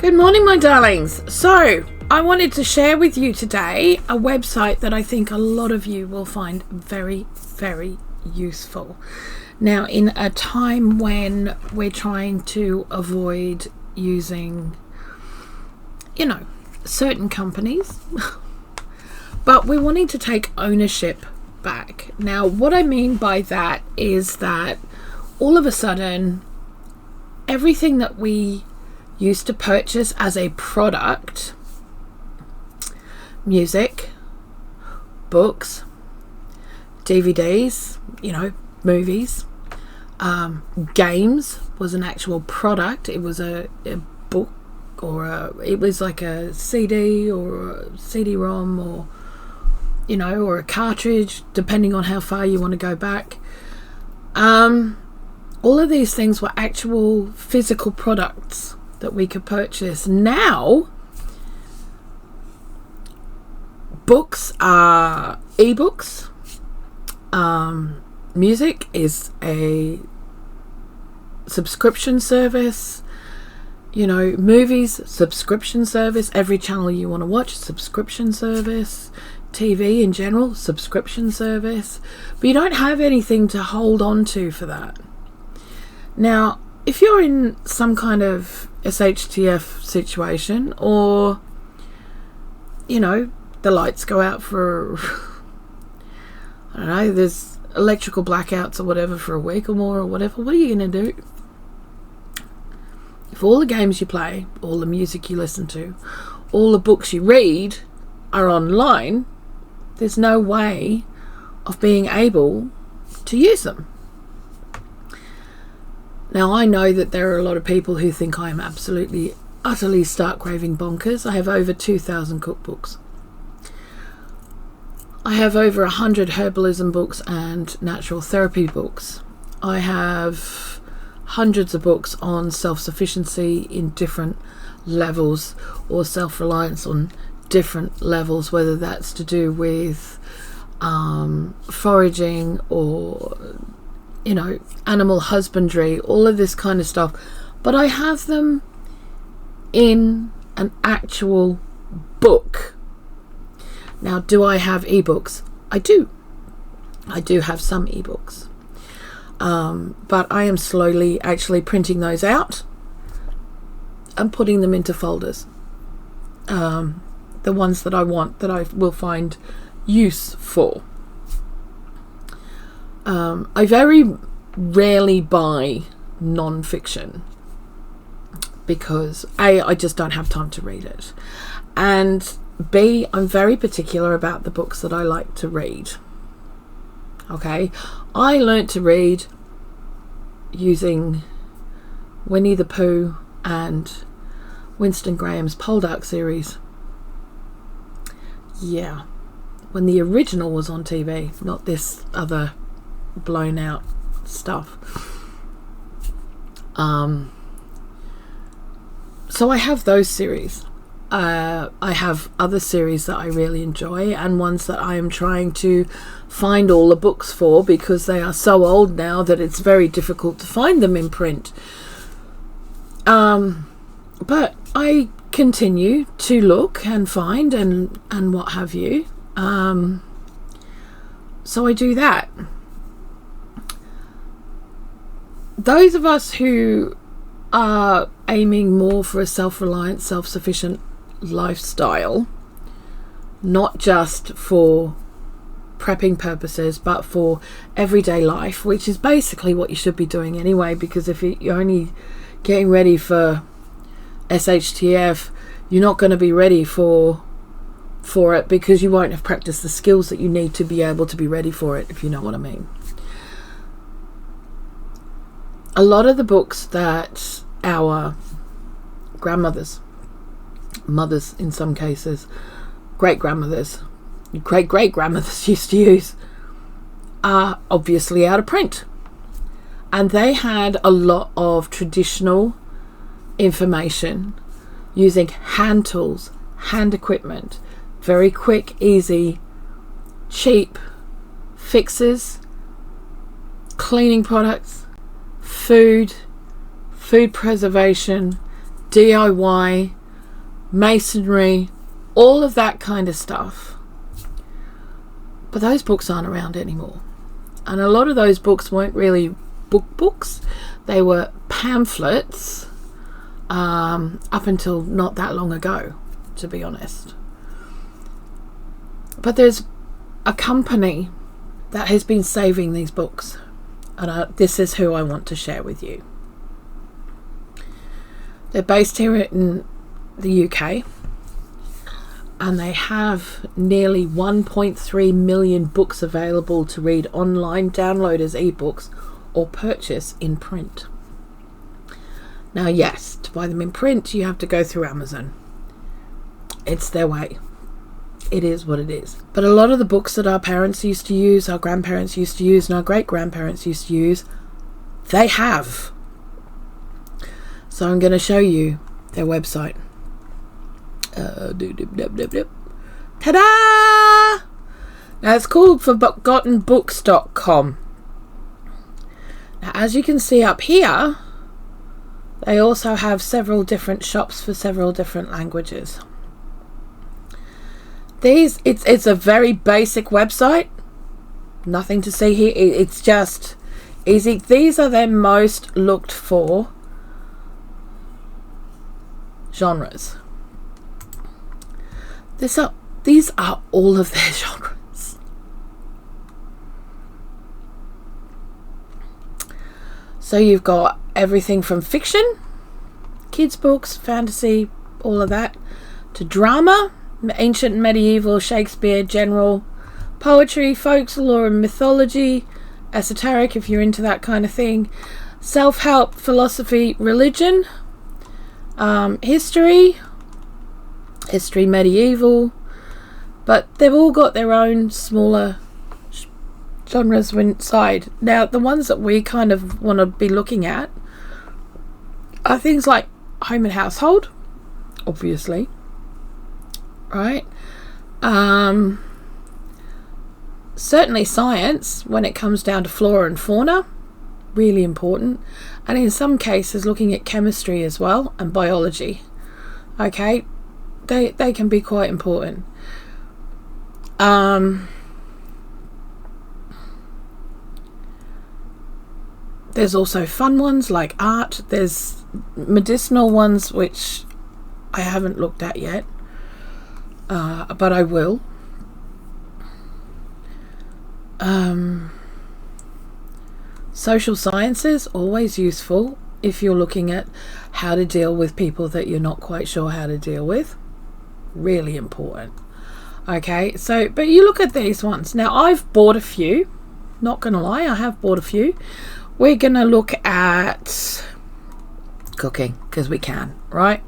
Good morning, my darlings. So, I wanted to share with you today a website that I think a lot of you will find very, very useful. Now, in a time when we're trying to avoid using, certain companies, but we're wanting to take ownership back. Now, what I mean by that is that all of a sudden, everything that we used to purchase as a product, music, books, DVDs, movies, games was an actual product. It was a book, or it was like a CD or a CD-ROM, or or a cartridge, depending on how far you want to go back. All of these things were actual physical products that we could purchase. Now, books are ebooks. Music is a subscription service. Movies, subscription service. Every channel you want to watch, subscription service. TV in general, subscription service. But you don't have anything to hold on to for that. Now, if you're in some kind of SHTF situation, or the lights go out for I don't know, there's electrical blackouts or whatever for a week or more or whatever, what are you going to do? If all the games you play, all the music you listen to, all the books you read are online, there's no way of being able to use them. Now, I know that there are a lot of people who think I am absolutely, utterly stark raving bonkers. I have over 2,000 cookbooks. I have over 100 herbalism books and natural therapy books. I have hundreds of books on self-sufficiency in different levels, or self-reliance on different levels, whether that's to do with foraging or animal husbandry, all of this kind of stuff. But I have them in an actual book. Now, do I have ebooks? I do have some ebooks, but I am slowly actually printing those out and putting them into folders, the ones that I want, that I will find use for. I very rarely buy non-fiction because A, I just don't have time to read it, and B, I'm very particular about the books that I like to read. Okay, I learnt to read using Winnie the Pooh and Winston Graham's Poldark series. Yeah, when the original was on TV, not this other blown out stuff. So I have those series. I have other series that I really enjoy, and ones that I am trying to find all the books for, because they are so old now that it's very difficult to find them in print. But I continue to look and find and what have you. So I do that. Those of us who are aiming more for a self-reliant, self-sufficient lifestyle, not just for prepping purposes, but for everyday life, which is basically what you should be doing anyway, because if you're only getting ready for SHTF, you're not going to be ready for it, because you won't have practiced the skills that you need to be able to be ready for it, if you know what I mean. A lot of the books that our grandmothers, mothers in some cases, great-grandmothers used to use are obviously out of print. And they had a lot of traditional information using hand tools, hand equipment, very quick, easy, cheap fixes, cleaning products, food preservation, DIY, masonry, all of that kind of stuff. But those books aren't around anymore. And a lot of those books weren't really books. They were pamphlets up until not that long ago, to be honest. But there's a company that has been saving these books. And this is who I want to share with you. They're based here in the UK. And they have nearly 1.3 million books available to read online, download as ebooks, or purchase in print. Now, yes, to buy them in print, you have to go through Amazon. It's their way. It is what it is. But a lot of the books that our parents used to use, our grandparents used to use, and our great-grandparents used to use, they have. So I'm going to show you their website. Ta-da! Now it's called ForgottenBooks.com. Now, as you can see up here, they also have several different shops for several different languages. It's a very basic website. Nothing to see here. It's just easy. These are their most looked for genres. These are all of their genres. So you've got everything from fiction, kids books, fantasy, all of that, to drama, ancient and medieval, Shakespeare, general, poetry, folklore and mythology, esoteric if you're into that kind of thing, self-help, philosophy, religion, history, medieval, but they've all got their own smaller genres inside. Now, the ones that we kind of want to be looking at are things like home and household, obviously, right? Certainly science, when it comes down to flora and fauna, really important, and in some cases looking at chemistry as well and biology. Okay, they can be quite important. There's also fun ones like art. There's medicinal ones which I haven't looked at yet, but I will. Social sciences, always useful if you're looking at how to deal with people that you're not quite sure how to deal with. Really important. Okay, so but you look at these ones. Now, I've bought a few, not gonna lie, I have bought a few. We're gonna look at cooking because we can, right?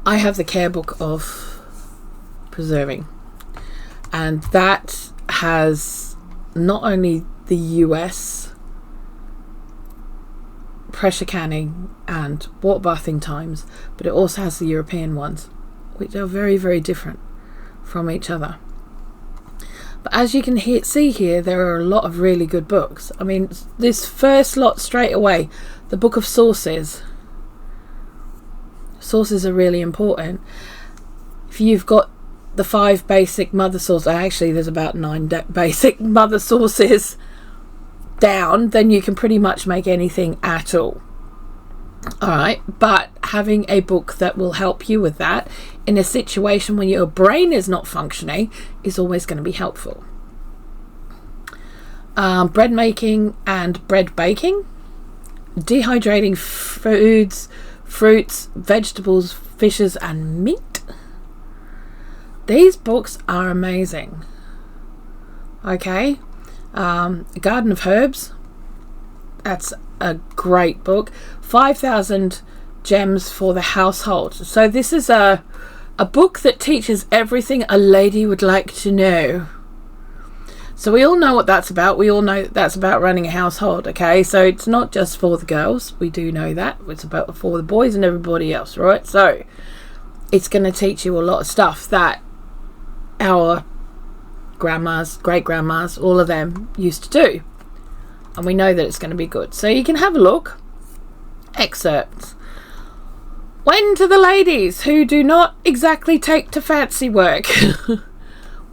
I have the care book of preserving, and that has not only the US pressure canning and water bathing times, but it also has the European ones, which are very, very different from each other. But as you can see here, there are a lot of really good books. I mean, this first lot straight away, the Book of Sources. Sources are really important. If you've got the 5 basic mother sources, actually there's about 9 basic mother sources down, then you can pretty much make anything at all. Alright, but having a book that will help you with that in a situation when your brain is not functioning is always going to be helpful. Bread making and bread baking, dehydrating foods, fruits, vegetables, fishes and meat. These books are amazing. Okay, Garden of Herbs, that's a great book. 5,000 Gems for the Household. So this is a book that teaches everything a lady would like to know. So we all know what that's about. We all know that's about running a household. Okay, so it's not just for the girls. We do know that. It's about for the boys and everybody else, right? So it's going to teach you a lot of stuff that our grandmas, great grandmas, all of them used to do, and we know that it's going to be good. So you can have a look. Excerpts. When to the ladies who do not exactly take to fancy work,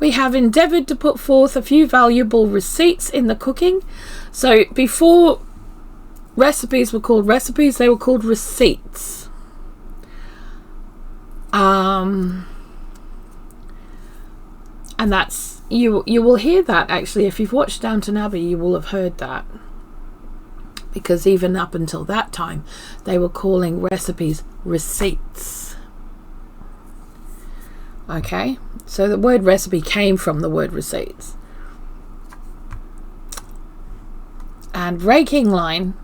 we have endeavoured to put forth a few valuable receipts in the cooking. So before recipes were called recipes, they were called receipts. And that's, you will hear that actually. If you've watched Downton Abbey, you will have heard that. Because even up until that time, they were calling recipes receipts. Okay, so the word recipe came from the word receipts. And raking line,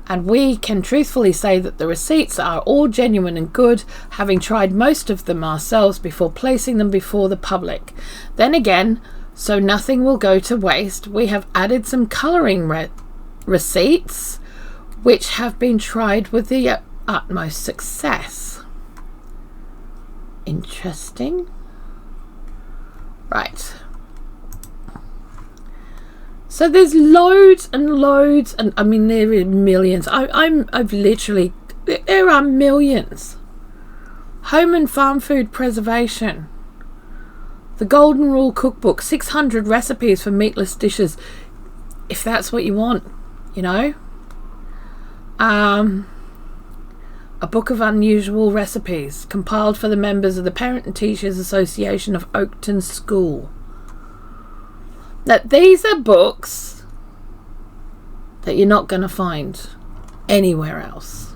and we can truthfully say that the receipts are all genuine and good, having tried most of them ourselves before placing them before the public. Then again, so nothing will go to waste, we have added some colouring receipts which have been tried with the utmost success. Interesting. Right. So there's loads and loads, and I mean there are millions. I've literally, there are millions. Home and farm food preservation. The Golden Rule Cookbook, 600 recipes for meatless dishes, if that's what you want, you know. A book of unusual recipes compiled for the members of the Parent and Teachers Association of Oakton School. Now these are books that you're not going to find anywhere else.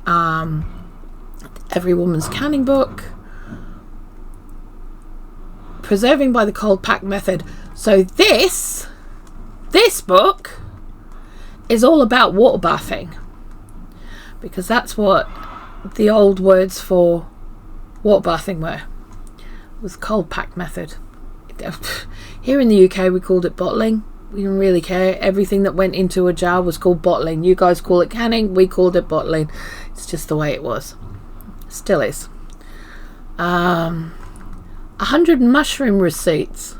Every Woman's Canning Book, Preserving by the Cold Pack Method. So this book is all about water bathing, because that's what the old words for water bathing were, was cold pack method. Here in the UK we called it bottling. We didn't really care. Everything that went into a jar was called bottling. You guys call it canning, we called it bottling. It's just the way it was. Still is. 100 mushroom receipts.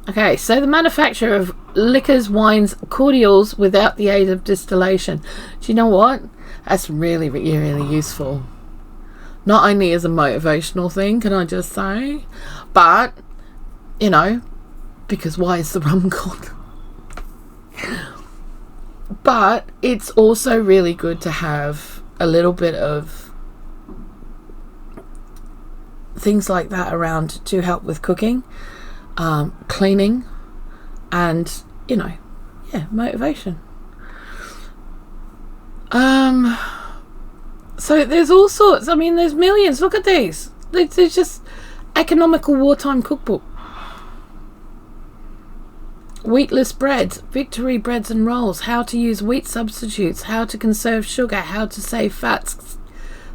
Okay, so the manufacture of liquors, wines, cordials without the aid of distillation. Do you know what? That's really, really useful. Not only as a motivational thing, can I just say, but, you know, because why is the rum gone? But it's also really good to have a little bit of things like that around to help with cooking. Cleaning, and you know, yeah, motivation. So there's all sorts. I mean, there's millions. Look at these. There's just economical wartime cookbook. Wheatless breads, victory breads and rolls, how to use wheat substitutes, how to conserve sugar, how to save fats,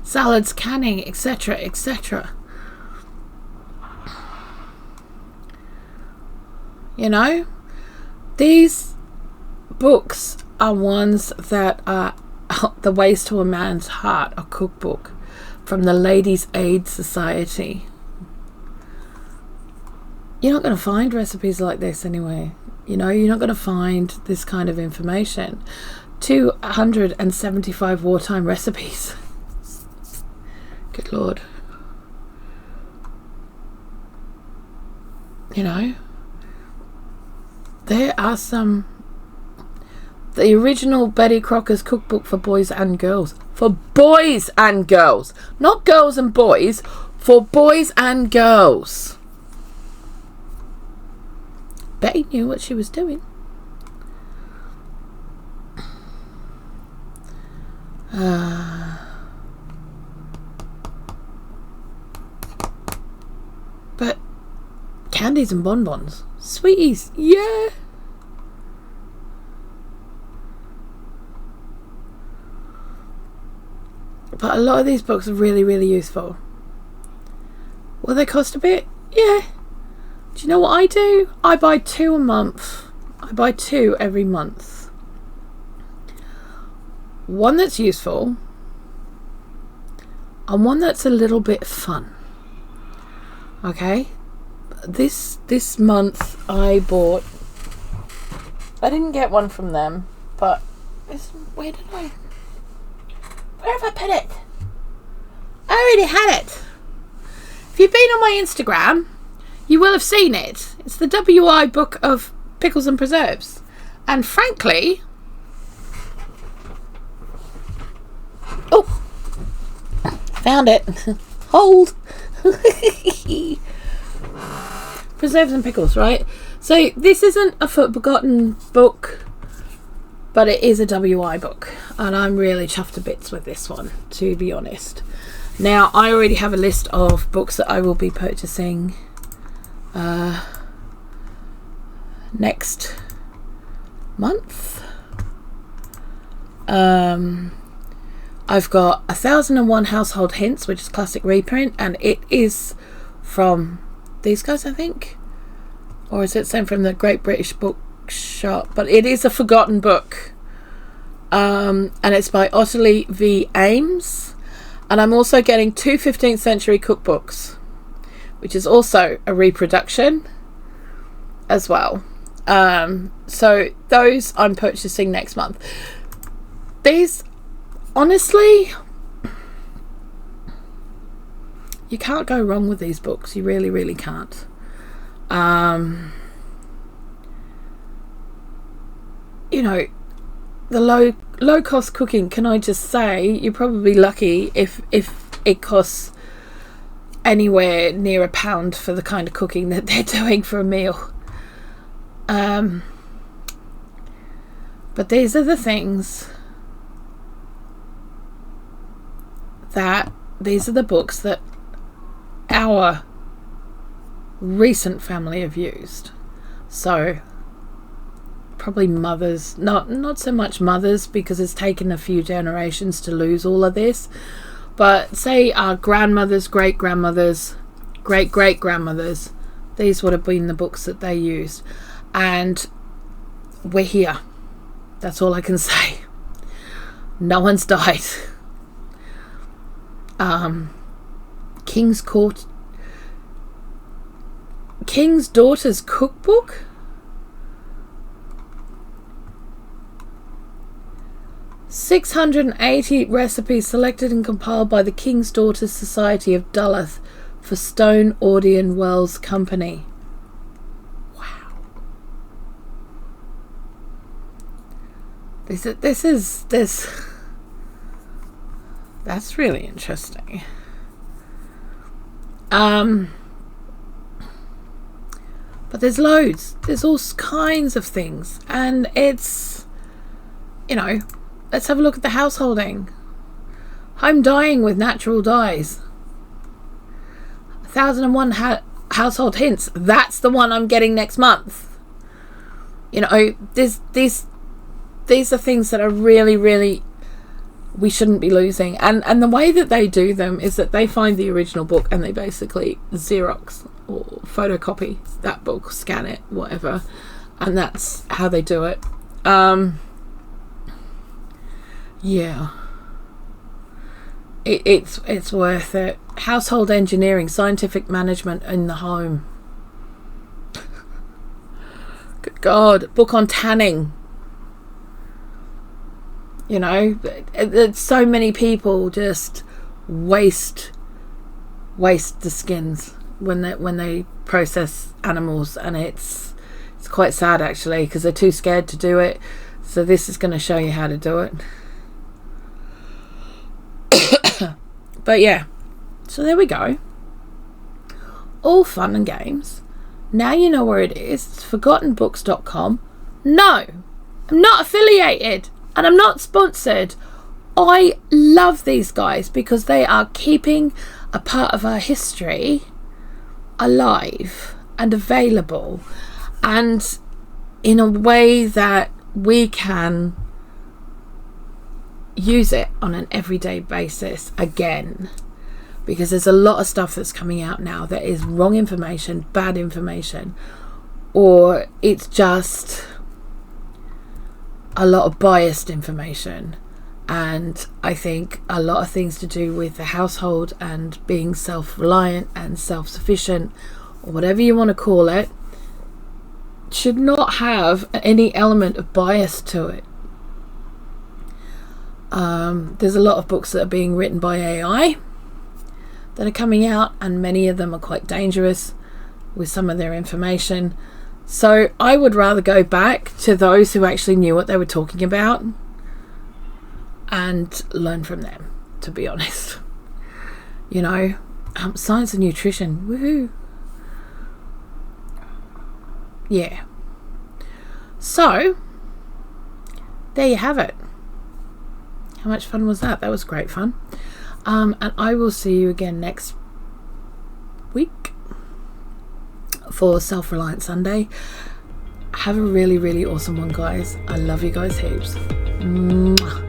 salads, canning, etc., etc. You know, these books are ones that are the Ways to a Man's Heart, a cookbook from the Ladies' Aid Society. You're not going to find recipes like this anywhere. You know, you're not going to find this kind of information. 275 wartime recipes. Good Lord. You know, there are some. The original Betty Crocker's cookbook for boys and girls. For boys and girls. Not girls and boys. For boys and girls. Betty knew what she was doing. But candies and bonbons. Sweeties. Yeah. But a lot of these books are really, really useful. Will they cost a bit? Yeah. Do you know what I do? I buy 2 a month. I buy 2 every month. One that's useful and one that's a little bit fun. Okay? This month I didn't get one from them, but Where have I put it? I already had it. If you've been on my Instagram, you will have seen it. It's the WI book of pickles and preserves. And frankly... Oh! Found it. Hold! Preserves and pickles, right? So this isn't a forgotten book, but it is a WI book. And I'm really chuffed to bits with this one, to be honest. Now, I already have a list of books that I will be purchasing next month. I've got 1001 Household Hints, which is classic reprint, and it is from these guys, I think, or is it sent from the Great British Bookshop? But it is a forgotten book, and it's by Ottilie V. Ames. And I'm also getting 2 15th century cookbooks, which is also a reproduction as well. So those I'm purchasing next month. These, honestly, you can't go wrong with these books. You really, really can't. You know, the low cost cooking, can I just say, you're probably lucky if it costs anywhere near £1 for the kind of cooking that they're doing for a meal. But these are the things these are the books that our recent family have used. So probably mothers, not so much mothers, because it's taken a few generations to lose all of this, but say our grandmothers, great grandmothers, great great grandmothers, these would have been the books that they used. And we're here. That's all I can say. No one's died. King's Daughter's Cookbook. "680 recipes selected and compiled by the King's Daughters Society of Duluth for Stone Audion Wells Company." Wow. That's really interesting. But there's loads. There's all kinds of things. And it's, let's have a look at the householding. Home dyeing with natural dyes. 1001 Household Hints. That's the one I'm getting next month. These are things that are really, really, we shouldn't be losing. And the way that they do them is that they find the original book and they basically Xerox or photocopy that book, scan it, whatever, and that's how they do it. Yeah, it's worth it. Household engineering, scientific management in the home. Good God, book on tanning. So many people just waste the skins when they process animals, and it's quite sad actually, because they're too scared to do it. So this is going to show you how to do it. But yeah, so there we go. All fun and games. Now you know where it is. It's forgottenbooks.com. No, I'm not affiliated and I'm not sponsored. I love these guys because they are keeping a part of our history alive and available, and in a way that we can use it on an everyday basis again, because there's a lot of stuff that's coming out now that is wrong information, bad information, or it's just a lot of biased information. And I think a lot of things to do with the household and being self-reliant and self-sufficient, or whatever you want to call it, should not have any element of bias to it. There's a lot of books that are being written by AI that are coming out, and many of them are quite dangerous with some of their information. So I would rather go back to those who actually knew what they were talking about and learn from them, to be honest. You know, science and nutrition, woohoo. Yeah. So there you have it. How much fun was that? That was great fun. And I will see you again next week for Reliant Sunday. Have a really, really awesome one, guys. I love you guys heaps. Mwah.